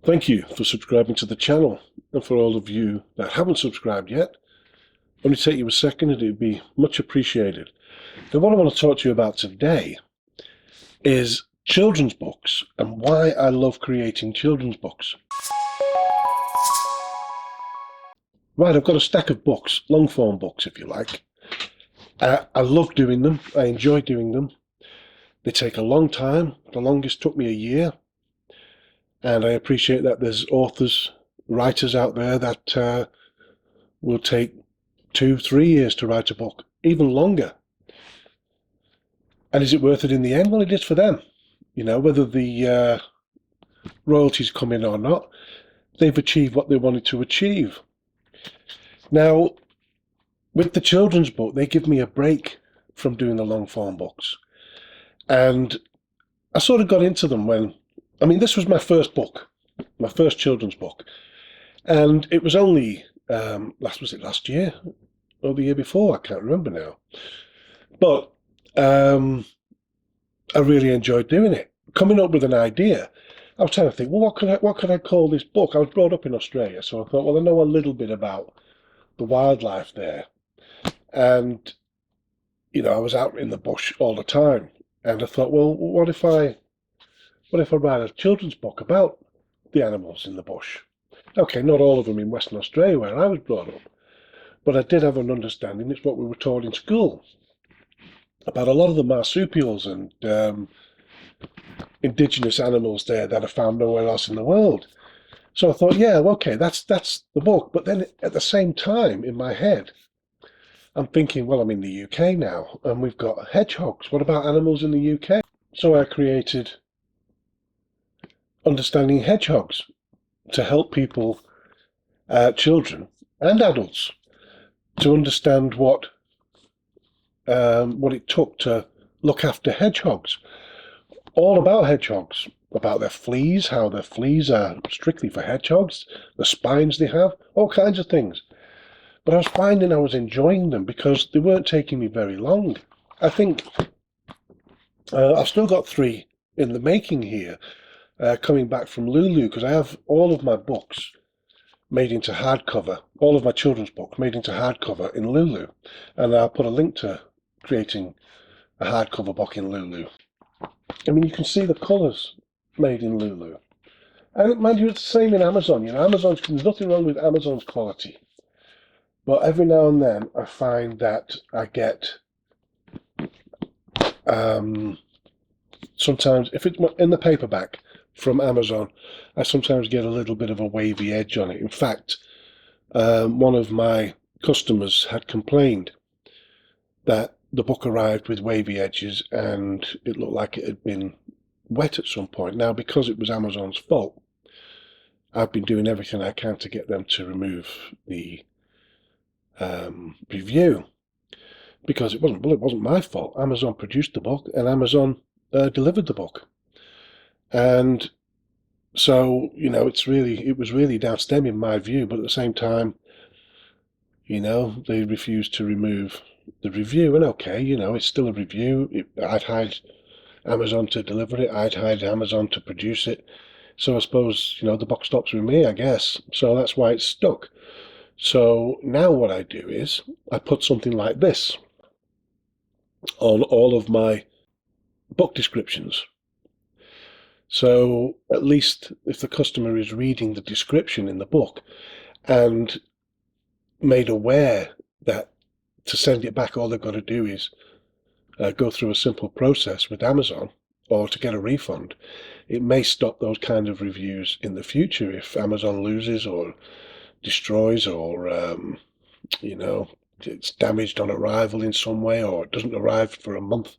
Thank you for subscribing to the channel, and for all of you that haven't subscribed yet, only take you a second and it would be much appreciated. Now, what I want to talk to you about today is children's books and why I love creating children's books. Right, I've got a stack of books, long form books if you like. I love doing them, I enjoy doing them. They take a long time, the longest took me a year. And I appreciate that there's authors, writers out there that will take 2-3 years to write a book, even longer. And is it worth it in the end? Well, it is for them. You know, whether the royalties come in or not, they've achieved what they wanted to achieve. Now, with the children's book, they give me a break from doing the long form books. And I sort of got into them when, this was my first book, my first children's book. And it was only, was it last year or the year before? I can't remember now. But I really enjoyed doing it. Coming up with an idea, I was trying to think, well, what could I call this book? I was brought up in Australia, so I thought, well, I know a little bit about the wildlife there. And, I was out in the bush all the time. And I thought, well, what if I write a children's book about the animals in the bush? Okay, not all of them in Western Australia where I was brought up, but I did have an understanding. It's what we were taught in school about a lot of the marsupials and indigenous animals there that are found nowhere else in the world. So I thought, yeah, okay, that's the book. But then at the same time, in my head, I'm thinking, well, I'm in the UK now, and we've got hedgehogs. What about animals in the UK? So I created Understanding Hedgehogs to help people, children and adults, to understand what it took to look after hedgehogs. All about hedgehogs, about their fleas, how their fleas are strictly for hedgehogs, the spines they have, all kinds of things. But I was finding I was enjoying them because they weren't taking me very long. I think I've still got 3 in the making here, coming back from Lulu, because I have all of my books made into hardcover, all of my children's books made into hardcover in Lulu. And I'll put a link to creating a hardcover book in Lulu. You can see the colours made in Lulu. And mind you, it's the same in Amazon. There's nothing wrong with Amazon's quality. But every now and then I find that I get, sometimes, if it's in the paperback from Amazon, I sometimes get a little bit of a wavy edge on it. In fact, one of my customers had complained that the book arrived with wavy edges and it looked like it had been wet at some point. Now, because it was Amazon's fault, I've been doing everything I can to get them to remove the review, because it wasn't my fault. Amazon produced the book and Amazon delivered the book. And so, it was really down to them in my view, but at the same time, they refused to remove the review. And okay, it's still a review. I'd hired Amazon to deliver it. I'd hired Amazon to produce it. So I suppose, the buck stops with me, I guess. So that's why it's stuck. So now what I do is I put something like this on all of my book descriptions. So at least if the customer is reading the description in the book and made aware that to send it back, all they've got to do is go through a simple process with Amazon, or to get a refund, it may stop those kind of reviews in the future if Amazon loses or destroys, or it's damaged on arrival in some way, or it doesn't arrive for a month.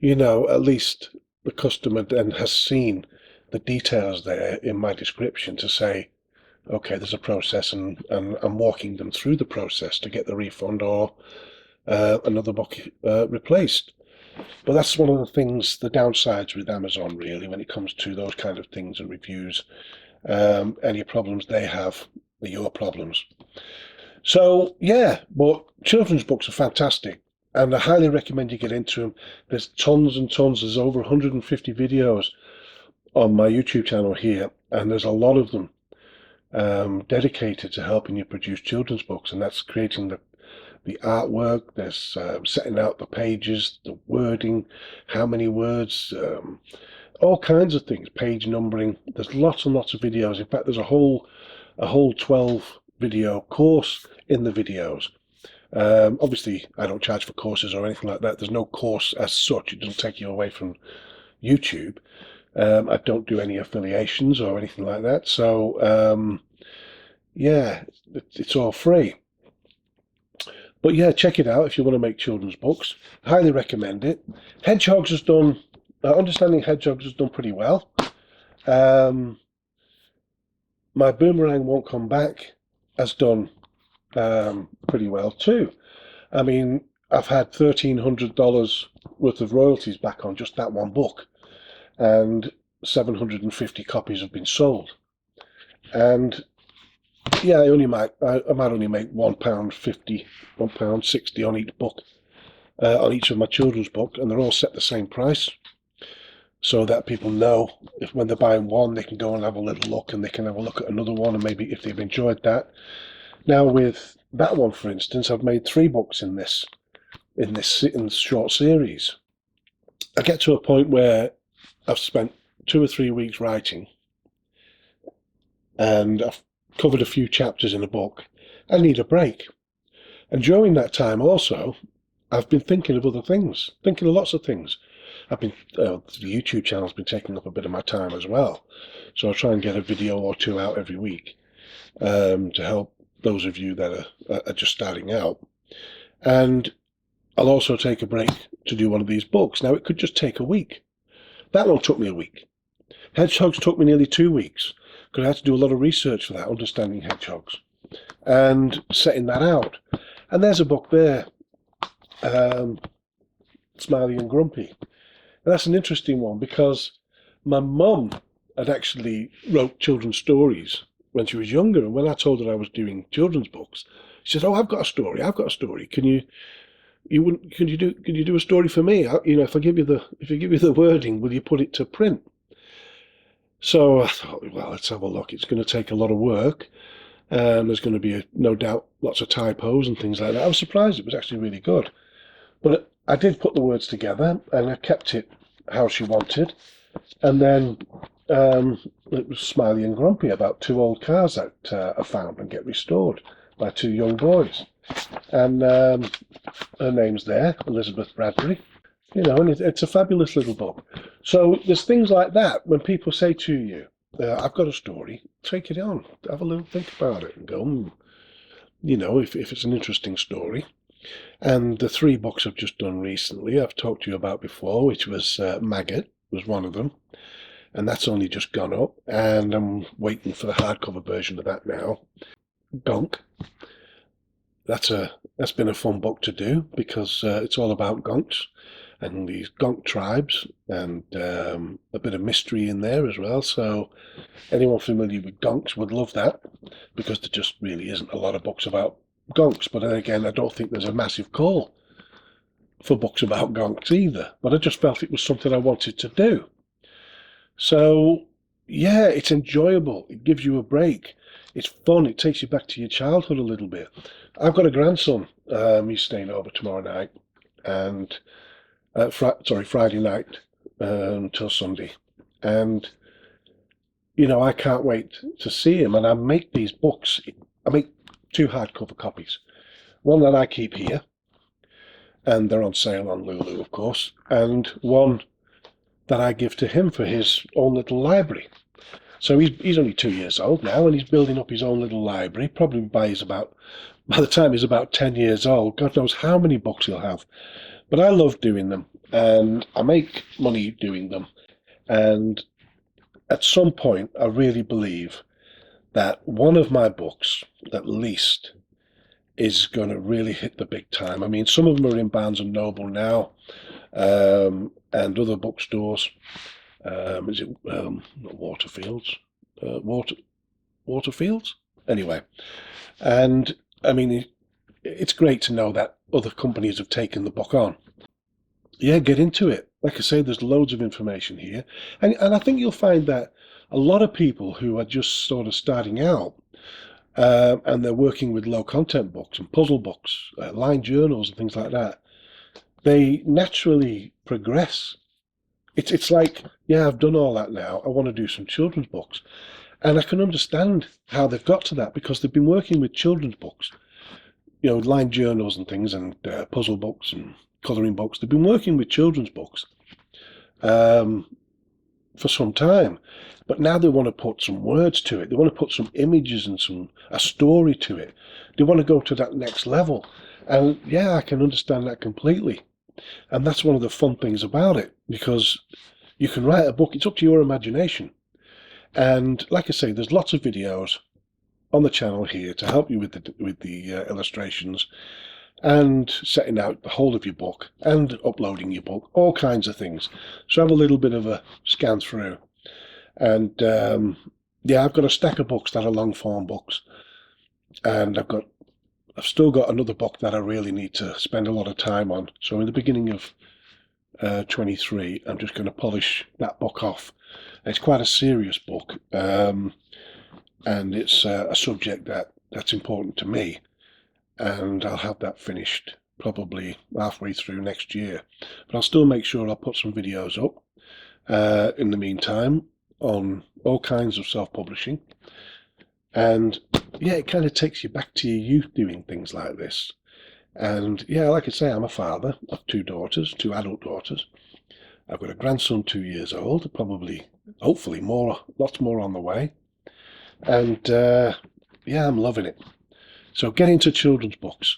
At least the customer then has seen the details there in my description to say, okay, there's a process, and I'm walking them through the process to get the refund or another book replaced. But that's one of the things, the downsides with Amazon, really, when it comes to those kind of things and reviews. Any problems they have are your problems. So, yeah, but children's books are fantastic, and I highly recommend you get into them. There's tons and tons. There's over 150 videos on my YouTube channel here and there's a lot of them dedicated to helping you produce children's books, and that's creating the artwork, there's setting out the pages, the wording, how many words, all kinds of things, page numbering. There's lots and lots of videos. In fact, there's a whole 12 video course in the videos. Obviously, I don't charge for courses or anything like that. There's no course as such. It doesn't take you away from YouTube. I don't do any affiliations or anything like that. So, yeah, it's all free. But yeah, check it out if you want to make children's books. Highly recommend it. Hedgehogs has done, Understanding Hedgehogs has done pretty well. My Boomerang Won't Come Back has done pretty well too. I mean, I've had $1,300 worth of royalties back on just that one book, and 750 copies have been sold. And yeah, I might only make £1.50, £1.60 on each book, on each of my children's books, and they're all set the same price, so that people know if when they're buying one, they can go and have a little look, and they can have a look at another one, and maybe if they've enjoyed that. Now with that one, for instance, I've made 3 books in this short series. I get to a point where I've spent 2 or 3 weeks writing, and I've covered a few chapters in a book. I need a break. And during that time also, I've been thinking of other things, thinking of lots of things. The YouTube channel's been taking up a bit of my time as well. So I'll try and get a video or 2 out every week to help those of you that are just starting out. And I'll also take a break to do one of these books. Now, it could just take a week. That one took me a week. Hedgehogs took me nearly 2 weeks, because I had to do a lot of research for that, Understanding Hedgehogs, and setting that out. And there's a book there, Smiley and Grumpy. And that's an interesting one, because my mum had actually wrote children's stories when she was younger, and when I told her I was doing children's books, she said, "Oh, I've got a story. Can you do a story for me? If I give you the wording, will you put it to print?" So I thought, well, let's have a look. It's going to take a lot of work. There's going to be, no doubt, lots of typos and things like that. I was surprised it was actually really good. But I did put the words together, and I kept it how she wanted. And then it was Smiley and Grumpy, about 2 old cars that are found and get restored by 2 young boys. And her name's there, Elizabeth Bradbury. And it's a fabulous little book. So there's things like that. When people say to you, "I've got a story," take it on. Have a little think about it and go, if it's an interesting story. And the 3 books I've just done recently, I've talked to you about before, which was Maggot, was one of them. And that's only just gone up. And I'm waiting for the hardcover version of that now. Gonk. That's been a fun book to do, because it's all about gonks and these gonk tribes, and a bit of mystery in there as well. So anyone familiar with gonks would love that, because there just really isn't a lot of books about gonks. But then again, I don't think there's a massive call for books about gonks either. But I just felt it was something I wanted to do. So yeah, it's enjoyable. It gives you a break. It's fun. It takes you back to your childhood a little bit. I've got a grandson. He's staying over tomorrow night, and Friday night till Sunday. And, I can't wait to see him. And I make these books. I make 2 hardcover copies. One that I keep here, and they're on sale on Lulu, of course, and one that I give to him for his own little library. So he's only 2 years old now, and he's building up his own little library. Probably by the time he's about 10 years old, God knows how many books he'll have. But I love doing them, and I make money doing them. And at some point, I really believe that one of my books, at least, is going to really hit the big time. I mean, some of them are in Barnes and Noble now, and other bookstores. Is it not Waterfields? Waterfields? Anyway, and I mean, it's great to know that other companies have taken the book on. Yeah, get into it. Like I say, there's loads of information here, and I think you'll find that a lot of people who are just sort of starting out, and they're working with low content books and puzzle books, line journals and things like that, they naturally progress. It's like, yeah, I've done all that now. I want to do some children's books. And I can understand how they've got to that because they've been working with children's books, line journals and things, and puzzle books and colouring books. They've been working with children's books for some time, but now they want to put some words to it. They want to put some images and a story to it. They want to go to that next level. And yeah, I can understand that completely. And that's one of the fun things about it, because you can write a book. It's up to your imagination. And like I say, there's lots of videos on the channel here to help you with the illustrations and setting out the whole of your book and uploading your book, all kinds of things. So have a little bit of a scan through. And yeah, I've got a stack of books that are long form books, and I've still got another book that I really need to spend a lot of time on. So in the beginning of 23, I'm just going to polish that book off. It's quite a serious book, and it's a subject that's important to me, and I'll have that finished probably halfway through next year. But I'll still make sure I'll put some videos up in the meantime on all kinds of self-publishing. And yeah, it kind of takes you back to your youth doing things like this. And yeah, like I say, I'm a father of 2 daughters, 2 adult daughters. I've got a grandson 2 years old, hopefully lots more on the way. And yeah, I'm loving it. So get into children's books.